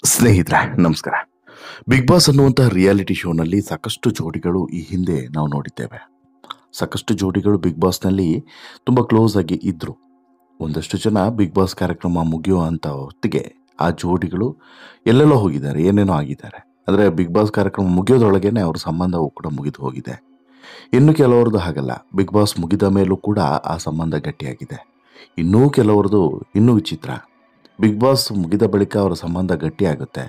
ಸ್ನೇಹಿತರೆ ನಮಸ್ಕಾರ. Big boss ಅನ್ನುವಂತಹ ರಿಯಾಲಿಟಿ ಶೋನಲ್ಲಿ ಸಾಕಷ್ಟು ಜೋಡಿಗಳು ಈ ಹಿಂದೆ ನಾವು ನೋಡಿದ್ದೇವೆ. ಸಾಕಷ್ಟು ಜೋಡಿಗಳು ಬಿಗ್ ಬಾಸ್ನಲ್ಲಿ ತುಂಬ ಕ್ಲೋಸ್ ಆಗಿ ಇದ್ದರು. ಒಂದಷ್ಟು ಜನ ಬಿಗ್ ಬಾಸ್ ಕಾರ್ಯಕ್ರಮ ಮುಗಿಯುವಂಥ ಹೊತ್ತಿಗೆ ಆ ಜೋಡಿಗಳು ಎಲ್ಲೆಲ್ಲೋ ಹೋಗಿದ್ದಾರೆ, ಏನೇನೋ ಆಗಿದ್ದಾರೆ. ಅಂದರೆ ಬಿಗ್ ಬಾಸ್ ಕಾರ್ಯಕ್ರಮ ಮುಗಿಯೋದ್ರೊಳಗೇನೆ ಅವ್ರ ಸಂಬಂಧವೂ ಕೂಡ ಮುಗಿದು ಹೋಗಿದೆ. ಇನ್ನು ಕೆಲವ್ರದ್ದು ಹಾಗಲ್ಲ, ಬಿಗ್ ಬಾಸ್ ಮುಗಿದ ಮೇಲೂ ಕೂಡ ಆ ಸಂಬಂಧ ಗಟ್ಟಿಯಾಗಿದೆ. ಇನ್ನೂ ಕೆಲವ್ರದ್ದು ಇನ್ನೂ ವಿಚಿತ್ರ, ಬಿಗ್ ಬಾಸ್ ಮುಗಿದ ಬಳಿಕ ಅವರ ಸಂಬಂಧ ಗಟ್ಟಿಯಾಗುತ್ತೆ,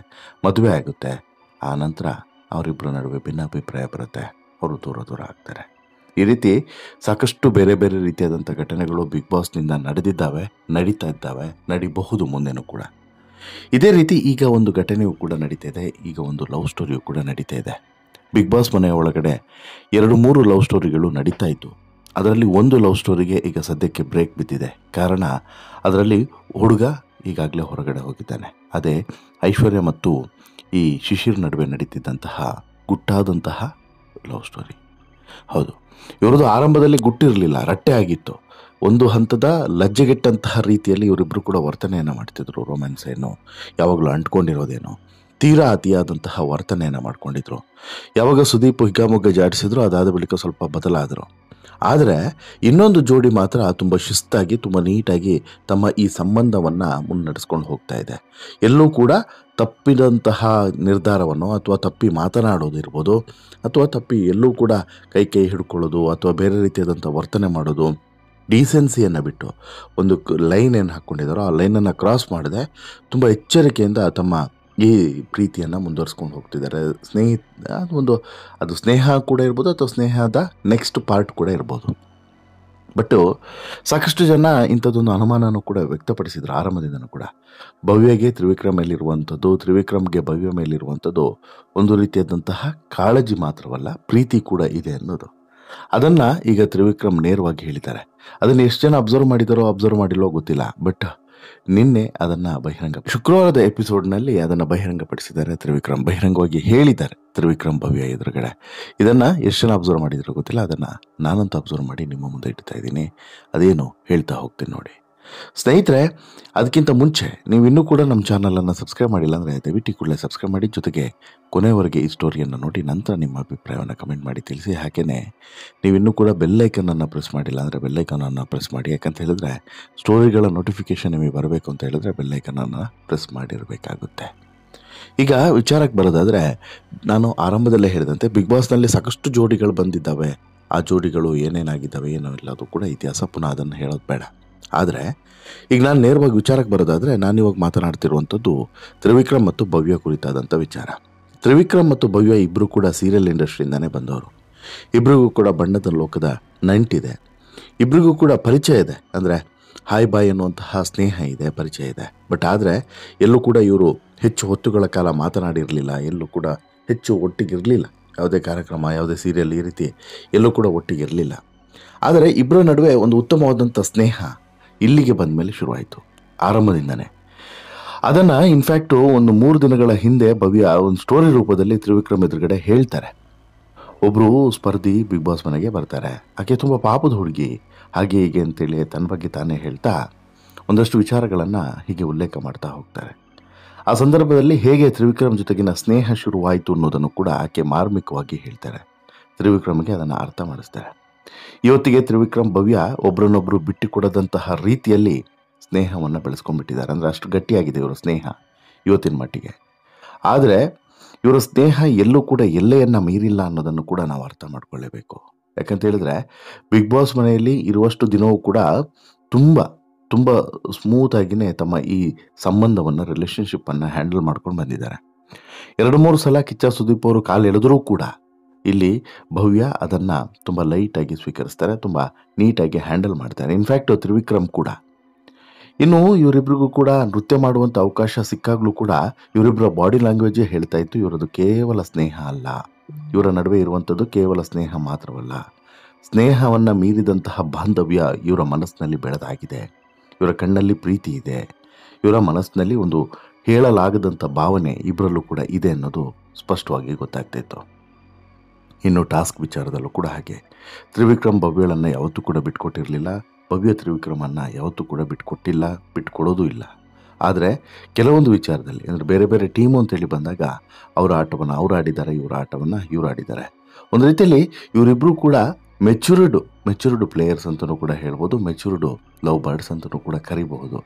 ಮದುವೆ ಆಗುತ್ತೆ. ಆ ನಂತರ ಅವರಿಬ್ಬರ ನಡುವೆ ಭಿನ್ನಾಭಿಪ್ರಾಯ ಬರುತ್ತೆ, ಅವರು ದೂರ ದೂರ ಆಗ್ತಾರೆ. ಈ ರೀತಿ ಸಾಕಷ್ಟು ಬೇರೆ ಬೇರೆ ರೀತಿಯಾದಂಥ ಘಟನೆಗಳು ಬಿಗ್ ಬಾಸ್ನಿಂದ ನಡೆದಿದ್ದಾವೆ, ನಡೀತಾ ಇದ್ದಾವೆ, ನಡಿಬಹುದು ಮುಂದೆನೂ ಕೂಡ. ಇದೇ ರೀತಿ ಈಗ ಒಂದು ಘಟನೆಯೂ ಕೂಡ ನಡೀತಾ ಇದೆ. ಈಗ ಒಂದು ಲವ್ ಸ್ಟೋರಿಯೂ ಕೂಡ ನಡೀತಾ ಇದೆ. ಬಿಗ್ ಬಾಸ್ ಮನೆಯ ಒಳಗಡೆ 2-3 ಲವ್ ಸ್ಟೋರಿಗಳು ನಡೀತಾ ಇತ್ತು. ಅದರಲ್ಲಿ ಒಂದು ಲವ್ ಸ್ಟೋರಿಗೆ ಈಗ ಸದ್ಯಕ್ಕೆ ಬ್ರೇಕ್ ಬಿದ್ದಿದೆ. ಕಾರಣ, ಅದರಲ್ಲಿ ಹುಡುಗ ಈಗಾಗಲೇ ಹೊರಗಡೆ ಹೋಗಿದ್ದಾನೆ. ಅದೇ ಐಶ್ವರ್ಯ ಮತ್ತು ಈ ಶಿಶಿರ್ ನಡುವೆ ನಡೀತಿದ್ದಂತಹ ಗುಟ್ಟಾದಂತಹ ಲವ್ ಸ್ಟೋರಿ. ಹೌದು, ಇವರದು ಆರಂಭದಲ್ಲಿ ಗುಟ್ಟಿರಲಿಲ್ಲ, ರಟ್ಟೆ ಆಗಿತ್ತು. ಒಂದು ಹಂತದ ಲಜ್ಜೆಗೆಟ್ಟಂತಹ ರೀತಿಯಲ್ಲಿ ಇವರಿಬ್ಬರು ಕೂಡ ವರ್ತನೆಯನ್ನು ಮಾಡ್ತಿದ್ರು. ರೊಮ್ಯಾನ್ಸ್ ಏನು, ಯಾವಾಗಲೂ ಅಂಟ್ಕೊಂಡಿರೋದೇನೋ, ತೀರಾ ಅತಿಯಾದಂತಹ ವರ್ತನೆಯನ್ನು ಮಾಡ್ಕೊಂಡಿದ್ರು. ಯಾವಾಗ ಸುದೀಪ್ ಹಿಗ್ಗಾಮುಗ್ಗ ಜಾಡಿಸಿದ್ರು, ಅದಾದ ಬಳಿಕ ಸ್ವಲ್ಪ ಬದಲಾದರು. ಆದರೆ ಇನ್ನೊಂದು ಜೋಡಿ ಮಾತ್ರ ತುಂಬ ಶಿಸ್ತಾಗಿ, ತುಂಬ ನೀಟಾಗಿ ತಮ್ಮ ಈ ಸಂಬಂಧವನ್ನು ಮುನ್ನಡೆಸ್ಕೊಂಡು ಹೋಗ್ತಾ ಇದೆ. ಎಲ್ಲೂ ಕೂಡ ತಪ್ಪಿದಂತಹ ನಿರ್ಧಾರವನ್ನು ಅಥವಾ ತಪ್ಪಿ ಮಾತನಾಡೋದಿರ್ಬೋದು, ಅಥವಾ ತಪ್ಪಿ ಎಲ್ಲೂ ಕೂಡ ಕೈ ಹಿಡ್ಕೊಳ್ಳೋದು ಅಥವಾ ಬೇರೆ ರೀತಿಯಾದಂಥ ವರ್ತನೆ ಮಾಡೋದು, ಡೀಸೆನ್ಸಿಯನ್ನು ಬಿಟ್ಟು ಒಂದು ಲೈನ್ ಏನು ಹಾಕ್ಕೊಂಡಿದ್ದಾರೋ ಆ ಲೈನನ್ನು ಕ್ರಾಸ್ ಮಾಡದೆ ತುಂಬ ಎಚ್ಚರಿಕೆಯಿಂದ ತಮ್ಮ ಈ ಪ್ರೀತಿಯನ್ನು ಮುಂದುವರಿಸ್ಕೊಂಡು ಹೋಗ್ತಿದ್ದಾರೆ. ಅದು ಸ್ನೇಹ ಕೂಡ ಇರ್ಬೋದು, ಅಥವಾ ಸ್ನೇಹದ ನೆಕ್ಸ್ಟ್ ಪಾರ್ಟ್ ಕೂಡ ಇರ್ಬೋದು. ಬಟ್ಟು ಸಾಕಷ್ಟು ಜನ ಇಂಥದ್ದೊಂದು ಅನುಮಾನನೂ ಕೂಡ ವ್ಯಕ್ತಪಡಿಸಿದ್ರು ಆರಂಭದಿಂದನೂ ಕೂಡ. ಭವ್ಯಗೆ ತ್ರಿವಿಕ್ರಮ್ ಮೇಲಿರುವಂಥದ್ದು, ತ್ರಿವಿಕ್ರಮ್ಗೆ ಭವ್ಯ ಮೇಲಿರುವಂಥದ್ದು ಒಂದು ರೀತಿಯಾದಂತಹ ಕಾಳಜಿ ಮಾತ್ರವಲ್ಲ, ಪ್ರೀತಿ ಕೂಡ ಇದೆ ಅನ್ನೋದು. ಅದನ್ನು ಈಗ ತ್ರಿವಿಕ್ರಮ್ ನೇರವಾಗಿ ಹೇಳಿದ್ದಾರೆ. ಅದನ್ನು ಎಷ್ಟು ಜನ ಅಬ್ಸರ್ವ್ ಮಾಡಿದಾರೋ ಅಬ್ಸರ್ವ್ ಮಾಡಿಲ್ಲೋ ಗೊತ್ತಿಲ್ಲ. ಬಟ್ ನಿನ್ನೆ ಅದನ್ನು ಶುಕ್ರವಾರದ ಎಪಿಸೋಡ್ನಲ್ಲಿ ಅದನ್ನು ಬಹಿರಂಗಪಡಿಸಿದ್ದಾರೆ. ಬಹಿರಂಗವಾಗಿ ಹೇಳಿದ್ದಾರೆ ತ್ರಿವಿಕ್ರಮ್ ಭವ್ಯ ಎದುರುಗಡೆ. ಇದನ್ನು ಎಷ್ಟು ಜನ ಅಬ್ಸರ್ವ್ ಮಾಡಿದ್ರು ಗೊತ್ತಿಲ್ಲ. ಅದನ್ನು ನಾನಂತೂ ಅಬ್ಸರ್ವ್ ಮಾಡಿ ನಿಮ್ಮ ಮುಂದೆ ಇಡ್ತಾ ಇದ್ದೀನಿ. ಅದೇನು ಹೇಳ್ತಾ ಹೋಗ್ತೀನಿ ನೋಡಿ. ಸ್ನೇಹಿತರೆ, ಅದಕ್ಕಿಂತ ಮುಂಚೆ ನೀವು ಇನ್ನೂ ಕೂಡ ನಮ್ಮ ಚಾನಲನ್ನು ಸಬ್ಸ್ಕ್ರೈಬ್ ಮಾಡಿಲ್ಲ ಅಂದರೆ ದಯವಿಟ್ಟು ಕೂಡಲೇ ಸಬ್ಸ್ಕ್ರೈಬ್ ಮಾಡಿ. ಜೊತೆಗೆ ಕೊನೆಯವರೆಗೆ ಈ ಸ್ಟೋರಿಯನ್ನು ನೋಡಿ ನಂತರ ನಿಮ್ಮ ಅಭಿಪ್ರಾಯವನ್ನು ಕಮೆಂಟ್ ಮಾಡಿ ತಿಳಿಸಿ. ಹಾಗೆಯೇ ನೀವಿನ್ನೂ ಕೂಡ ಬೆಲ್ಲೈಕನನ್ನು ಪ್ರೆಸ್ ಮಾಡಿಲ್ಲ ಅಂದರೆ ಬೆಲ್ಲೈಕನನ್ನು ಪ್ರೆಸ್ ಮಾಡಿ. ಯಾಕಂತ ಹೇಳಿದ್ರೆ ಸ್ಟೋರಿಗಳ ನೋಟಿಫಿಕೇಷನ್ ನಿಮಗೆ ಬರಬೇಕು ಅಂತ ಹೇಳಿದ್ರೆ ಬೆಲ್ಲೈಕನನ್ನು ಪ್ರೆಸ್ ಮಾಡಿರಬೇಕಾಗುತ್ತೆ. ಈಗ ವಿಚಾರಕ್ಕೆ ಬರೋದಾದರೆ, ನಾನು ಆರಂಭದಲ್ಲೇ ಹೇಳಿದಂತೆ ಬಿಗ್ ಬಾಸ್ನಲ್ಲಿ ಸಾಕಷ್ಟು ಜೋಡಿಗಳು ಬಂದಿದ್ದಾವೆ. ಆ ಜೋಡಿಗಳು ಏನೇನಾಗಿದ್ದಾವೆ ಏನೋ ಇಲ್ಲ, ಅದು ಕೂಡ ಇತಿಹಾಸ, ಪುನಃ ಅದನ್ನು ಹೇಳೋದು ಬೇಡ. ಆದರೆ ಈಗ ನಾನು ನೇರವಾಗಿ ವಿಚಾರಕ್ಕೆ ಬರೋದಾದರೆ, ನಾನಿವಾಗ ಮಾತನಾಡ್ತಿರುವಂಥದ್ದು ತ್ರಿವಿಕ್ರಮ್ ಮತ್ತು ಭವ್ಯ ಕುರಿತಾದಂಥ ವಿಚಾರ. ತ್ರಿವಿಕ್ರಮ್ ಮತ್ತು ಭವ್ಯ ಇಬ್ಬರು ಕೂಡ ಸೀರಿಯಲ್ ಇಂಡಸ್ಟ್ರಿಯಿಂದನೇ ಬಂದವರು. ಇಬ್ಬರಿಗೂ ಕೂಡ ಬಣ್ಣದ ಲೋಕದ ನಂಟಿದೆ. ಇಬ್ಬರಿಗೂ ಕೂಡ ಪರಿಚಯ ಇದೆ. ಅಂದರೆ ಹಾಯ್ ಬಾಯ್ ಅನ್ನುವಂತಹ ಸ್ನೇಹ ಇದೆ, ಪರಿಚಯ ಇದೆ. ಬಟ್ ಆದರೆ ಎಲ್ಲೂ ಕೂಡ ಇವರು ಹೆಚ್ಚು ಹೊತ್ತುಗಳ ಕಾಲ ಮಾತನಾಡಿರಲಿಲ್ಲ, ಎಲ್ಲೂ ಕೂಡ ಹೆಚ್ಚು ಒಟ್ಟಿಗಿರಲಿಲ್ಲ. ಯಾವುದೇ ಕಾರ್ಯಕ್ರಮ, ಯಾವುದೇ ಸೀರಿಯಲ್ ಈ ರೀತಿ ಎಲ್ಲೂ ಕೂಡ ಒಟ್ಟಿಗಿರಲಿಲ್ಲ. ಆದರೆ ಇಬ್ಬರ ನಡುವೆ ಒಂದು ಉತ್ತಮವಾದಂಥ ಸ್ನೇಹ ಇಲ್ಲಿಗೆ ಬಂದ ಮೇಲೆ ಶುರುವಾಯಿತು, ಆರಂಭದಿಂದನೇ. ಅದನ್ನು ಇನ್ಫ್ಯಾಕ್ಟು ಒಂದು 3 ದಿನಗಳ ಹಿಂದೆ ಭವ್ಯ ಒಂದು ಸ್ಟೋರಿ ರೂಪದಲ್ಲಿ ತ್ರಿವಿಕ್ರಮ್ ಎದುರುಗಡೆ ಹೇಳ್ತಾರೆ. ಒಬ್ಬರು ಸ್ಪರ್ಧಿ ಬಿಗ್ ಬಾಸ್ ಮನೆಗೆ ಬರ್ತಾರೆ. ಆಕೆ ತುಂಬ ಪಾಪದ ಹುಡುಗಿ, ಹಾಗೆ ಹೀಗೆ ಅಂತೇಳಿ ತನ್ನ ಬಗ್ಗೆ ತಾನೇ ಹೇಳ್ತಾ ಒಂದಷ್ಟು ವಿಚಾರಗಳನ್ನು ಹೀಗೆ ಉಲ್ಲೇಖ ಮಾಡ್ತಾ ಹೋಗ್ತಾರೆ. ಆ ಸಂದರ್ಭದಲ್ಲಿ ಹೇಗೆ ತ್ರಿವಿಕ್ರಮ್ ಜೊತೆಗಿನ ಸ್ನೇಹ ಶುರುವಾಯಿತು ಅನ್ನೋದನ್ನು ಕೂಡ ಆಕೆ ಮಾರ್ಮಿಕವಾಗಿ ಹೇಳ್ತಾರೆ. ತ್ರಿವಿಕ್ರಮ್ಗೆ ಅದನ್ನು ಅರ್ಥ ಮಾಡಿಸ್ತಾರೆ. ಇವತ್ತಿಗೆ ತ್ರಿವಿಕ್ರಮ್ ಭವ್ಯ ಒಬ್ರನ್ನೊಬ್ಬರು ಬಿಟ್ಟುಕೊಡದಂತಹ ರೀತಿಯಲ್ಲಿ ಸ್ನೇಹವನ್ನು ಬೆಳೆಸ್ಕೊಂಡ್ಬಿಟ್ಟಿದ್ದಾರೆ. ಅಂದರೆ ಅಷ್ಟು ಗಟ್ಟಿಯಾಗಿದೆ ಇವರ ಸ್ನೇಹ ಇವತ್ತಿನ ಮಟ್ಟಿಗೆ. ಆದರೆ ಇವರ ಸ್ನೇಹ ಎಲ್ಲೂ ಕೂಡ ಎಲ್ಲೆಯನ್ನು ಮೀರಿಲ್ಲ ಅನ್ನೋದನ್ನು ಕೂಡ ನಾವು ಅರ್ಥ ಮಾಡ್ಕೊಳ್ಳೇಬೇಕು. ಯಾಕಂತ ಹೇಳಿದ್ರೆ ಬಿಗ್ ಬಾಸ್ ಮನೆಯಲ್ಲಿ ಇರುವಷ್ಟು ದಿನವೂ ಕೂಡ ತುಂಬ ತುಂಬ ಸ್ಮೂತಾಗಿಯೇ ತಮ್ಮ ಈ ಸಂಬಂಧವನ್ನು, ರಿಲೇಷನ್ಶಿಪ್ಪನ್ನು ಹ್ಯಾಂಡಲ್ ಮಾಡ್ಕೊಂಡು ಬಂದಿದ್ದಾರೆ. 2-3 ಸಲ ಕಿಚ್ಚ ಸುದೀಪ್ ಅವರು ಕಾಲು ಎಳೆದರೂ ಕೂಡ ಇಲ್ಲಿ ಭವ್ಯ ಅದನ್ನು ತುಂಬ ಲೈಟಾಗಿ ಸ್ವೀಕರಿಸ್ತಾರೆ, ತುಂಬ ನೀಟಾಗಿ ಹ್ಯಾಂಡಲ್ ಮಾಡ್ತಾರೆ. ಇನ್ಫ್ಯಾಕ್ಟ್ ತ್ರಿವಿಕ್ರಮ್ ಕೂಡ. ಇನ್ನು ಇವರಿಬ್ಬರಿಗೂ ಕೂಡ ನೃತ್ಯ ಮಾಡುವಂಥ ಅವಕಾಶ ಸಿಕ್ಕಾಗಲೂ ಕೂಡ ಇವರಿಬ್ಬರ ಬಾಡಿ ಲ್ಯಾಂಗ್ವೇಜೇ ಹೇಳ್ತಾ ಇತ್ತು, ಇವರದು ಕೇವಲ ಸ್ನೇಹ ಅಲ್ಲ, ಇವರ ನಡುವೆ ಇರುವಂಥದ್ದು ಕೇವಲ ಸ್ನೇಹ ಮಾತ್ರವಲ್ಲ, ಸ್ನೇಹವನ್ನು ಮೀರಿದಂತಹ ಬಾಂಧವ್ಯ ಇವರ ಮನಸ್ಸಿನಲ್ಲಿ ಬೆಳೆದಾಗಿದೆ. ಇವರ ಕಣ್ಣಲ್ಲಿ ಪ್ರೀತಿ ಇದೆ, ಇವರ ಮನಸ್ಸಿನಲ್ಲಿ ಒಂದು ಹೇಳಲಾಗದಂಥ ಭಾವನೆ ಇಬ್ಬರಲ್ಲೂ ಕೂಡ ಇದೆ ಅನ್ನೋದು ಸ್ಪಷ್ಟವಾಗಿ ಗೊತ್ತಾಗ್ತಾಯಿತ್ತು. ಇನ್ನು ಟಾಸ್ಕ್ ವಿಚಾರದಲ್ಲೂ ಕೂಡ ಹಾಗೆ. ತ್ರಿವಿಕ್ರಮ್ ಭವ್ಯಳನ್ನು ಯಾವತ್ತೂ ಕೂಡ ಬಿಟ್ಕೊಟ್ಟಿರಲಿಲ್ಲ, ಭವ್ಯ ತ್ರಿವಿಕ್ರಮನ್ನು ಯಾವತ್ತೂ ಕೂಡ ಬಿಟ್ಕೊಟ್ಟಿಲ್ಲ, ಬಿಟ್ಕೊಡೋದೂ ಇಲ್ಲ. ಆದರೆ ಕೆಲವೊಂದು ವಿಚಾರದಲ್ಲಿ ಅಂದರೆ ಬೇರೆ ಬೇರೆ ಟೀಮು ಅಂತೇಳಿ ಬಂದಾಗ ಅವರ ಆಟವನ್ನು ಅವ್ರು ಆಡಿದ್ದಾರೆ, ಇವರ ಆಟವನ್ನು ಇವ್ರು ಆಡಿದ್ದಾರೆ. ಒಂದು ರೀತಿಯಲ್ಲಿ ಇವರಿಬ್ಬರು ಕೂಡ ಮೆಚ್ಯೂರ್ಡ್ ಪ್ಲೇಯರ್ಸ್ ಅಂತಲೂ ಕೂಡ ಹೇಳ್ಬೋದು, ಮೆಚ್ಯೂರ್ಡ್ ಲವ್ ಬರ್ಡ್ಸ್ ಅಂತಲೂ ಕೂಡ ಕರಿಬಹುದು.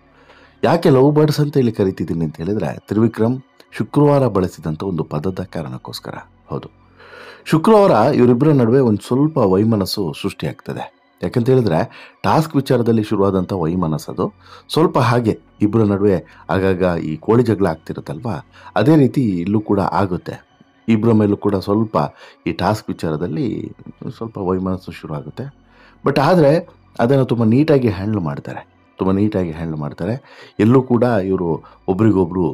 ಯಾಕೆ ಲವ್ ಬರ್ಡ್ಸ್ ಅಂತ ಹೇಳಿ ಕರಿತಿದ್ದೀನಿ ಅಂತ ಹೇಳಿದ್ರೆ, ತ್ರಿವಿಕ್ರಮ್ ಶುಕ್ರವಾರ ಬಳಸಿದಂಥ ಒಂದು ಪದದ ಕಾರಣಕ್ಕೋಸ್ಕರ. ಹೌದು, ಶುಕ್ರವಾರ ಇವರಿಬ್ಬರ ನಡುವೆ ಒಂದು ಸ್ವಲ್ಪ ವೈಮನಸ್ಸು ಸೃಷ್ಟಿಯಾಗ್ತದೆ. ಯಾಕಂತ ಹೇಳಿದ್ರೆ ಟಾಸ್ಕ್ ವಿಚಾರದಲ್ಲಿ ಶುರುವಾದಂಥ ವೈಮನಸ್ಸದು ಸ್ವಲ್ಪ ಹಾಗೆ ಇಬ್ಬರ ನಡುವೆ ಆಗಾಗ ಈ ಕೋಳಿ ಜಗಳ ಆಗ್ತಿರುತ್ತಲ್ವಾ, ಅದೇ ರೀತಿ ಇಲ್ಲೂ ಕೂಡ ಆಗುತ್ತೆ. ಇಬ್ಬರ ಮೇಲೂ ಕೂಡ ಸ್ವಲ್ಪ ಈ ಟಾಸ್ಕ್ ವಿಚಾರದಲ್ಲಿ ಸ್ವಲ್ಪ ವೈಮನಸ್ಸು ಶುರು ಆಗುತ್ತೆ. ಬಟ್ ಆದರೆ ಅದನ್ನು ತುಂಬ ನೀಟಾಗಿ ಹ್ಯಾಂಡಲ್ ಮಾಡ್ತಾರೆ. ಎಲ್ಲೂ ಕೂಡ ಇವರು ಒಬ್ರಿಗೊಬ್ರು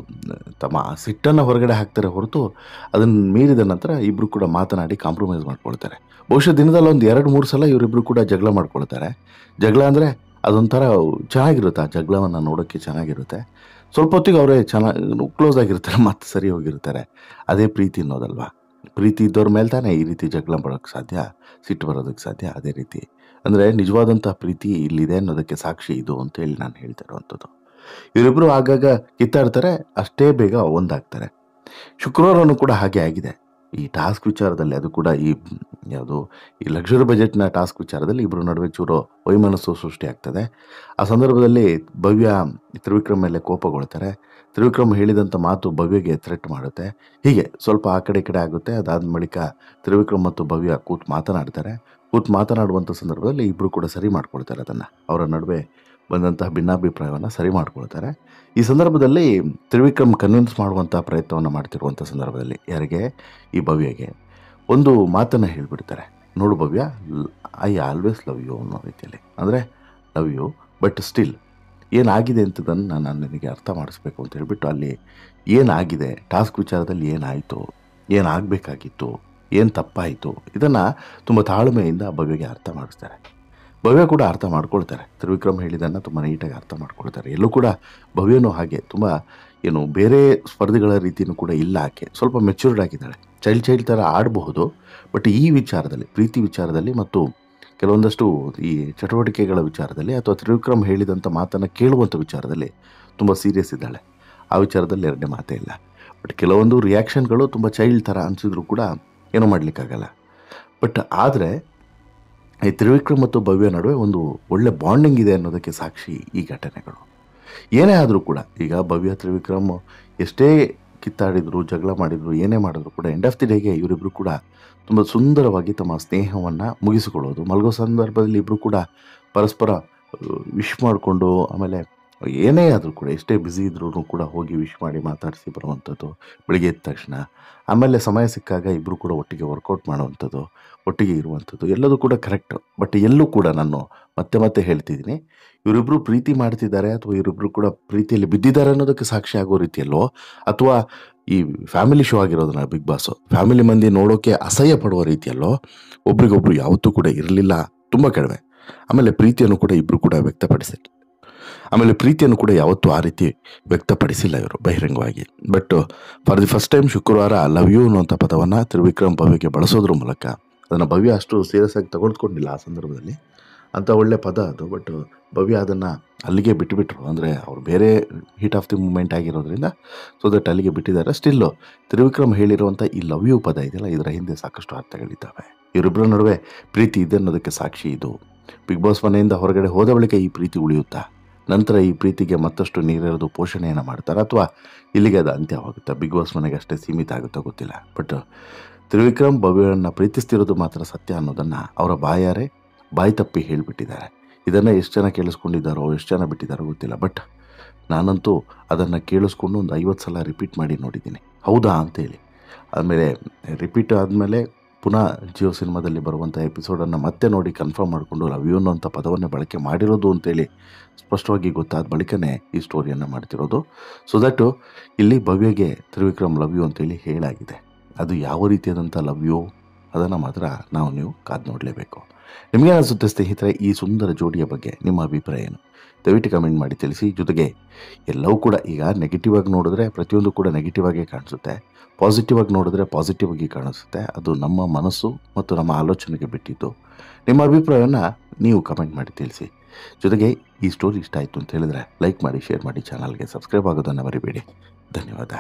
ತಮ್ಮ ಸಿಟ್ಟನ್ನು ಹೊರಗಡೆ ಹಾಕ್ತಾರೆ ಹೊರತು ಅದನ್ನು ಮೀರಿದ ನಂತರ ಇಬ್ಬರು ಕೂಡ ಮಾತನಾಡಿ ಕಾಂಪ್ರಮೈಸ್ ಮಾಡ್ಕೊಳ್ತಾರೆ. ಬಹುಶಃ ದಿನದಲ್ಲಿ ಒಂದು 2-3 ಸಲ ಇವರಿಬ್ಬರು ಕೂಡ ಜಗಳ ಮಾಡ್ಕೊಳ್ತಾರೆ. ಜಗಳ ಅಂದರೆ ಅದೊಂಥರ ಚೆನ್ನಾಗಿರುತ್ತೆ, ಆ ಜಗಳವನ್ನು ನೋಡೋಕ್ಕೆ ಚೆನ್ನಾಗಿರುತ್ತೆ. ಸ್ವಲ್ಪ ಹೊತ್ತಿಗೆ ಅವರೇ ಚೆನ್ನಾಗಿ ಕ್ಲೋಸ್ ಆಗಿರ್ತಾರೆ, ಮತ್ತೆ ಸರಿ ಹೋಗಿರ್ತಾರೆ. ಅದೇ ಪ್ರೀತಿ ಅನ್ನೋದಲ್ವಾ. ಪ್ರೀತಿ ಇದ್ದವ್ರ ಮೇಲೆ ತಾನೇ ಈ ರೀತಿ ಜಗಳ ಮಾಡೋಕ್ಕೆ ಸಾಧ್ಯ, ಸಿಟ್ಟು ಬರೋದಕ್ಕೆ ಸಾಧ್ಯ. ಅದೇ ರೀತಿ ಅಂದರೆ ನಿಜವಾದಂಥ ಪ್ರೀತಿ ಇಲ್ಲಿದೆ ಅನ್ನೋದಕ್ಕೆ ಸಾಕ್ಷಿ ಇದು ಅಂತೇಳಿ ನಾನು ಹೇಳ್ತಾ ಇರುವಂಥದ್ದು. ಇವರಿಬ್ಬರು ಆಗಾಗ ಕಿತ್ತಾಡ್ತಾರೆ, ಅಷ್ಟೇ ಬೇಗ ಒಂದಾಗ್ತಾರೆ. ಶುಕ್ರವಾರನೂ ಕೂಡ ಹಾಗೆ ಆಗಿದೆ ಈ ಟಾಸ್ಕ್ ವಿಚಾರದಲ್ಲಿ. ಅದು ಕೂಡ ಈ ಲಕ್ಸುರಿ ಬಜೆಟ್ನ ಟಾಸ್ಕ್ ವಿಚಾರದಲ್ಲಿ ಇಬ್ಬರು ನಡುವೆ ಚೂರು ವೈಮನಸ್ಸು ಸೃಷ್ಟಿ ಆಗ್ತದೆ. ಆ ಸಂದರ್ಭದಲ್ಲಿ ಭವ್ಯ ತ್ರಿವಿಕ್ರಮ್ ಮೇಲೆ ಕೋಪಗೊಳ್ತಾರೆ. ತ್ರಿವಿಕ್ರಮ್ ಹೇಳಿದಂಥ ಮಾತು ಭವ್ಯಗೆ ಥ್ರೆಟ್ ಮಾಡುತ್ತೆ. ಹೀಗೆ ಸ್ವಲ್ಪ ಆ ಕಡೆ ಈ ಕಡೆ ಆಗುತ್ತೆ. ಅದಾದ ಬಳಿಕ ತ್ರಿವಿಕ್ರಮ್ ಮತ್ತು ಭವ್ಯ ಕೂತು ಮಾತನಾಡುವಂಥ ಸಂದರ್ಭದಲ್ಲಿ ಇಬ್ಬರು ಕೂಡ ಸರಿ ಮಾಡ್ಕೊಳ್ತಾರೆ. ಅದನ್ನು ಅವರ ನಡುವೆ ಬಂದಂತಹ ಭಿನ್ನಾಭಿಪ್ರಾಯವನ್ನು ಸರಿ ಮಾಡ್ಕೊಳ್ತಾರೆ. ಈ ಸಂದರ್ಭದಲ್ಲಿ ತ್ರಿವಿಕ್ರಮ್ ಕನ್ವಿನ್ಸ್ ಮಾಡುವಂಥ ಪ್ರಯತ್ನವನ್ನು ಮಾಡ್ತಿರುವಂಥ ಸಂದರ್ಭದಲ್ಲಿ ಯಾರಿಗೆ, ಈ ಭವ್ಯಗೆ ಒಂದು ಮಾತನ್ನು ಹೇಳಿಬಿಡ್ತಾರೆ. ನೋಡು ಭವ್ಯ, ಐ ಆಲ್ವೇಸ್ ಲವ್ ಯು ಅನ್ನೋ ರೀತಿಯಲ್ಲಿ. ಅಂದರೆ ಲವ್ ಯು, ಬಟ್ ಸ್ಟಿಲ್ ಏನಾಗಿದೆ ಅಂತದನ್ನು ನಾನು ನಿನಗೆ ಅರ್ಥ ಮಾಡಿಸ್ಬೇಕು ಅಂತ ಹೇಳಿಬಿಟ್ಟು ಅಲ್ಲಿ ಏನಾಗಿದೆ, ಟಾಸ್ಕ್ ವಿಚಾರದಲ್ಲಿ ಏನಾಯಿತು, ಏನಾಗಬೇಕಾಗಿತ್ತು, ಏನು ತಪ್ಪಾಯಿತು, ಇದನ್ನು ತುಂಬ ತಾಳ್ಮೆಯಿಂದ ಭವ್ಯಗೆ ಅರ್ಥ ಮಾಡಿಸ್ತಾರೆ. ಭವ್ಯ ಕೂಡ ಅರ್ಥ ಮಾಡ್ಕೊಳ್ತಾರೆ. ತ್ರಿವಿಕ್ರಮ್ ಹೇಳಿದ್ದನ್ನು ತುಂಬ ನೀಟಾಗಿ ಅರ್ಥ ಮಾಡ್ಕೊಳ್ತಾರೆ. ಎಲ್ಲೂ ಕೂಡ ಭವ್ಯನೂ ಹಾಗೆ ತುಂಬ ಬೇರೆ ಸ್ಪರ್ಧಿಗಳ ರೀತಿಯೂ ಕೂಡ ಇಲ್ಲ. ಆಕೆ ಸ್ವಲ್ಪ ಮೆಚ್ಯೂರ್ಡ್ ಆಗಿದ್ದಾಳೆ. ಚೈಲ್ಡ್ ಥರ ಆಡಬಹುದು. ಬಟ್ ಈ ವಿಚಾರದಲ್ಲಿ, ಪ್ರೀತಿ ವಿಚಾರದಲ್ಲಿ ಮತ್ತು ಕೆಲವೊಂದಷ್ಟು ಈ ಚಟುವಟಿಕೆಗಳ ವಿಚಾರದಲ್ಲಿ ಅಥವಾ ತ್ರಿವಿಕ್ರಮ್ ಹೇಳಿದಂಥ ಮಾತನ್ನು ಕೇಳುವಂಥ ವಿಚಾರದಲ್ಲಿ ತುಂಬ ಸೀರಿಯಸ್ ಇದ್ದಾಳೆ. ಆ ವಿಚಾರದಲ್ಲಿ ಎರಡನೇ ಮಾತೇ ಇಲ್ಲ. ಬಟ್ ಕೆಲವೊಂದು ರಿಯಾಕ್ಷನ್ಗಳು ತುಂಬ ಚೈಲ್ಡ್ ಥರ ಅನಿಸಿದ್ರು ಕೂಡ ಏನೂ ಮಾಡಲಿಕ್ಕಾಗಲ್ಲ. ಬಟ್ ಆದರೆ ಈ ತ್ರಿವಿಕ್ರಮ್ ಮತ್ತು ಭವ್ಯ ನಡುವೆ ಒಂದು ಒಳ್ಳೆ ಬಾಂಡಿಂಗ್ ಇದೆ ಅನ್ನೋದಕ್ಕೆ ಸಾಕ್ಷಿ ಈ ಘಟನೆಗಳು. ಏನೇ ಆದರೂ ಕೂಡ ಈಗ ಭವ್ಯ ತ್ರಿವಿಕ್ರಮ್ ಎಷ್ಟೇ ಕಿತ್ತಾಡಿದ್ರು, ಜಗಳ ಮಾಡಿದ್ರು, ಏನೇ ಮಾಡಿದ್ರು ಕೂಡ ಎಂಡ್ ಆಫ್ ದಿ ಡೇಗೆ ಇವರಿಬ್ಬರು ಕೂಡ ತುಂಬ ಸುಂದರವಾಗಿ ತಮ್ಮ ಸ್ನೇಹವನ್ನು ಮುಗಿಸಿಕೊಳ್ಳೋದು. ಮಲಗೋ ಸಂದರ್ಭದಲ್ಲಿ ಇಬ್ಬರು ಕೂಡ ಪರಸ್ಪರ ವಿಶ್ ಮಾಡಿಕೊಂಡು, ಆಮೇಲೆ ಏನೇ ಆದರೂ ಕೂಡ ಎಷ್ಟೇ ಬ್ಯುಸಿ ಇದ್ರೂ ಕೂಡ ಹೋಗಿ ವಿಶ್ ಮಾಡಿ ಮಾತಾಡಿಸಿ ಬರುವಂಥದ್ದು ಬೆಳಿಗ್ಗೆ ಎದ್ದ ತಕ್ಷಣ. ಆಮೇಲೆ ಸಮಯ ಸಿಕ್ಕಾಗ ಇಬ್ಬರು ಕೂಡ ಒಟ್ಟಿಗೆ ವರ್ಕೌಟ್ ಮಾಡುವಂಥದ್ದು, ಒಟ್ಟಿಗೆ ಇರುವಂಥದ್ದು ಎಲ್ಲದೂ ಕೂಡ ಕರೆಕ್ಟ್. ಬಟ್ ಎಲ್ಲೂ ಕೂಡ ನಾನು ಮತ್ತೆ ಹೇಳ್ತಿದ್ದೀನಿ, ಇವರಿಬ್ಬರು ಪ್ರೀತಿ ಮಾಡ್ತಿದ್ದಾರೆ ಅಥವಾ ಇವರಿಬ್ಬರು ಕೂಡ ಪ್ರೀತಿಯಲ್ಲಿ ಬಿದ್ದಿದ್ದಾರೆ ಅನ್ನೋದಕ್ಕೆ ಸಾಕ್ಷಿ ಆಗೋ ರೀತಿಯಲ್ಲೋ, ಅಥವಾ ಈ ಫ್ಯಾಮಿಲಿ ಶೋ ಆಗಿರೋದನ್ನ ಬಿಗ್ ಬಾಸ್ ಫ್ಯಾಮಿಲಿ ಮಂದಿ ನೋಡೋಕ್ಕೆ ಅಸಹ್ಯ ಪಡುವ ರೀತಿಯಲ್ಲೋ ಒಬ್ರಿಗೊಬ್ರು ಯಾವತ್ತೂ ಕೂಡ ಇರಲಿಲ್ಲ, ತುಂಬ ಕಡಿಮೆ. ಆಮೇಲೆ ಪ್ರೀತಿಯನ್ನು ಕೂಡ ಇಬ್ಬರು ಕೂಡ ಯಾವತ್ತೂ ಆ ರೀತಿ ವ್ಯಕ್ತಪಡಿಸಿಲ್ಲ ಇವರು ಬಹಿರಂಗವಾಗಿ. But for the first time ಶುಕ್ರವಾರ ಲವ್ ಯು ಅನ್ನುವಂಥ ಪದವನ್ನು ತ್ರಿವಿಕ್ರಮ್ ಭವ್ಯಗೆ ಬಳಸೋದ್ರ ಮೂಲಕ ಅದನ್ನು ಭವ್ಯ ಅಷ್ಟು ಸೀರಿಯಸ್ ಆಗಿ ತಗೊಳ್ಕೊಂಡಿಲ್ಲ ಆ ಸಂದರ್ಭದಲ್ಲಿ. ಅಂಥ ಒಳ್ಳೆ ಪದ ಅದು. ಬಟ್ ಭವ್ಯ ಅದನ್ನು ಅಲ್ಲಿಗೆ ಬಿಟ್ಟುಬಿಟ್ರು. ಅಂದರೆ ಅವ್ರು ಬೇರೆ ಹೀಟ್ ಆಫ್ ದಿ ಮೂಮೆಂಟ್ ಆಗಿರೋದ್ರಿಂದ ಸೊ ದಟ್ ಅಲ್ಲಿಗೆ ಬಿಟ್ಟಿದ್ದಾರೆ. ಸ್ಟಿಲ್ಲು ತ್ರಿವಿಕ್ರಮ್ ಹೇಳಿರುವಂಥ ಈ ಲವ್ ಯು ಪದ ಇದೆಯಲ್ಲ, ಇದರ ಹಿಂದೆ ಸಾಕಷ್ಟು ಅರ್ಥಗಳಿದ್ದಾವೆ. ಇವರಿಬ್ಬರ ನಡುವೆ ಪ್ರೀತಿ ಇದೆ ಅನ್ನೋದಕ್ಕೆ ಸಾಕ್ಷಿ ಇದು. ಬಿಗ್ ಬಾಸ್ ಮನೆಯಿಂದ ಹೊರಗಡೆ ಹೋದ ಬಳಿಕ ಈ ಪ್ರೀತಿ ಉಳಿಯುತ್ತಾ, ನಂತರ ಈ ಪ್ರೀತಿಗೆ ಮತ್ತಷ್ಟು ನೀರೆರೆದು ಪೋಷಣೆಯನ್ನು ಮಾಡ್ತಾರೆ, ಅಥವಾ ಇಲ್ಲಿಗೆ ಅದು ಅಂತ್ಯವಾಗುತ್ತೆ, ಬಿಗ್ ಬಾಸ್ ಮನೆಗೆ ಅಷ್ಟೇ ಸೀಮಿತ ಆಗುತ್ತೋ ಗೊತ್ತಿಲ್ಲ. ಬಟ್ ತ್ರಿವಿಕ್ರಮ್ ಭವ್ಯವನ್ನು ಪ್ರೀತಿಸ್ತಿರೋದು ಮಾತ್ರ ಸತ್ಯ ಅನ್ನೋದನ್ನು ಅವರ ಬಾಯಿ ತಪ್ಪಿ ಹೇಳಿಬಿಟ್ಟಿದ್ದಾರೆ. ಇದನ್ನು ಎಷ್ಟು ಜನ ಕೇಳಿಸ್ಕೊಂಡಿದ್ದಾರೋ, ಎಷ್ಟು ಜನ ಬಿಟ್ಟಿದ್ದಾರೋ ಗೊತ್ತಿಲ್ಲ. ಬಟ್ ನಾನಂತೂ ಅದನ್ನು ಕೇಳಿಸ್ಕೊಂಡು ಒಂದು 50 ಸಲ ರಿಪೀಟ್ ಮಾಡಿ ನೋಡಿದ್ದೀನಿ, ಹೌದಾ ಅಂತೇಳಿ. ಆದಮೇಲೆ ರಿಪೀಟ್ ಆದಮೇಲೆ ಪುನಃ ಜಿಯೋ ಸಿನಿಮಾದಲ್ಲಿ ಬರುವಂಥ ಎಪಿಸೋಡನ್ನು ಮತ್ತೆ ನೋಡಿ ಕನ್ಫರ್ಮ್ ಮಾಡಿಕೊಂಡು ಲವ್ ಯು ಅನ್ನೋಂಥ ಪದವನ್ನೇ ಬಳಕೆ ಮಾಡಿರೋದು ಅಂತೇಳಿ ಸ್ಪಷ್ಟವಾಗಿ ಗೊತ್ತಾದ ಬಳಿಕನೇ ಈ ಸ್ಟೋರಿಯನ್ನು ಮಾಡ್ತಿರೋದು. ಸೊ ದಟ್ಟು ಇಲ್ಲಿ ಭವ್ಯಗೆ ತ್ರಿವಿಕ್ರಮ್ ಲವ್ ಯು ಅಂತೇಳಿ ಹೇಳಾಗಿದೆ. ಅದು ಯಾವ ರೀತಿಯಾದಂಥ ಲವ್ ಯು ಅದನ್ನು ಮಾತ್ರ ನೀವು ಕಾದು ನೋಡಲೇಬೇಕು. ನಿಮಗೆ ಅನಿಸುತ್ತೆ ಸ್ನೇಹಿತರೆ, ಈ ಸುಂದರ ಜೋಡಿಯ ಬಗ್ಗೆ ನಿಮ್ಮ ಅಭಿಪ್ರಾಯ ಏನು? ದಯವಿಟ್ಟು ಕಮೆಂಟ್ ಮಾಡಿ ತಿಳಿಸಿ. ಜೊತೆಗೆ ಎಲ್ಲವೂ ಕೂಡ ಈಗ ನೆಗೆಟಿವ್ ಆಗಿ ನೋಡಿದ್ರೆ ಪ್ರತಿಯೊಂದು ಕೂಡ ನೆಗೆಟಿವ್ ಆಗೇ ಕಾಣಿಸುತ್ತೆ, ಪಾಸಿಟಿವ್ ಆಗಿ ನೋಡಿದ್ರೆ ಪಾಸಿಟಿವ್ ಆಗಿ ಕಾಣಿಸುತ್ತೆ. ಅದು ನಮ್ಮ ಮನಸ್ಸು ಮತ್ತು ನಮ್ಮ ಆಲೋಚನೆಗೆ ಬಿಟ್ಟಿದ್ದು. ನಿಮ್ಮ ಅಭಿಪ್ರಾಯವನ್ನು ನೀವು ಕಮೆಂಟ್ ಮಾಡಿ ತಿಳಿಸಿ. ಜೊತೆಗೆ ಈ ಸ್ಟೋರಿ ಇಷ್ಟ ಆಯಿತು ಅಂತ ಹೇಳಿದ್ರೆ ಲೈಕ್ ಮಾಡಿ, ಶೇರ್ ಮಾಡಿ, ಚಾನಲ್ಗೆ ಸಬ್ಸ್ಕ್ರೈಬ್ ಆಗೋದನ್ನು ಮರಿಬೇಡಿ. ಧನ್ಯವಾದ.